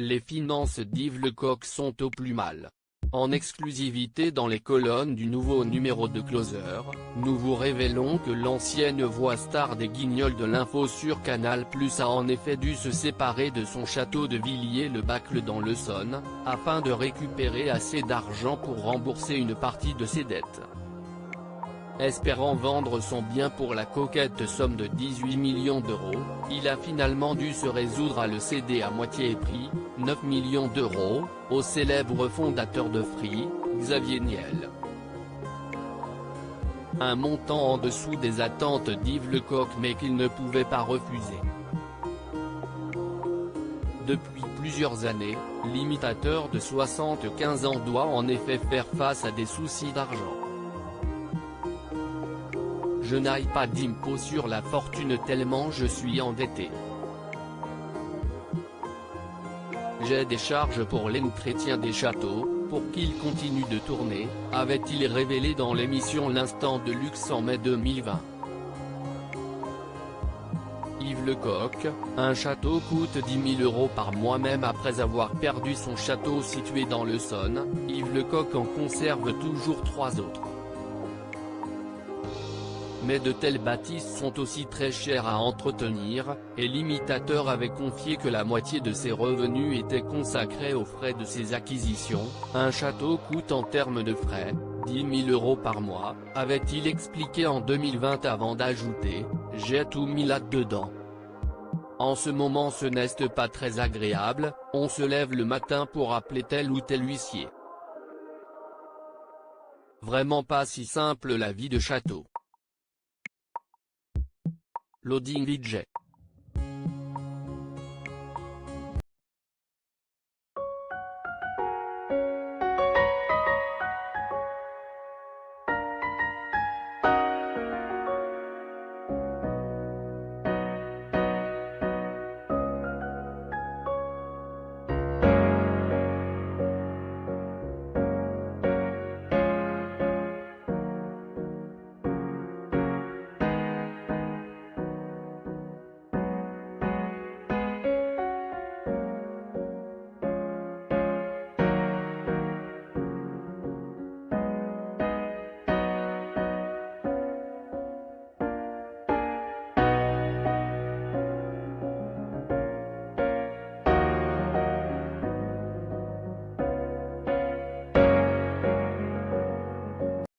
Les finances d'Yves Lecoq sont au plus mal. En exclusivité dans les colonnes du nouveau numéro de Closer, nous vous révélons que l'ancienne voix star des Guignols de l'info sur Canal+ a en effet dû se séparer de son château de Villiers-le-Bacle dans l'Essonne, afin de récupérer assez d'argent pour rembourser une partie de ses dettes. Espérant vendre son bien pour la coquette somme de 18 millions d'euros, il a finalement dû se résoudre à le céder à moitié prix, 9 millions d'euros, au célèbre fondateur de Free, Xavier Niel. Un montant en dessous des attentes d'Yves Lecoq mais qu'il ne pouvait pas refuser. Depuis plusieurs années, l'imitateur de 75 ans doit en effet faire face à des soucis d'argent. Je n'aille pas d'impôt sur la fortune tellement je suis endetté. J'ai des charges pour l'entretien des châteaux, pour qu'il continue de tourner, avait-il révélé dans l'émission L'Instant de Luxe en mai 2020. Yves Lecoq, un château coûte 10 000 euros par mois même après avoir perdu son château situé dans l'Essonne, Yves Lecoq en conserve toujours 3 autres. Mais de telles bâtisses sont aussi très chères à entretenir, et l'imitateur avait confié que la moitié de ses revenus était consacrée aux frais de ses acquisitions. Un château coûte en termes de frais, 10 000 euros par mois, avait-il expliqué en 2020 avant d'ajouter « J'ai tout mis là-dedans. En ce moment ce n'est pas très agréable, on se lève le matin pour appeler tel ou tel huissier. Vraiment pas si simple la vie de château. Loading VJ.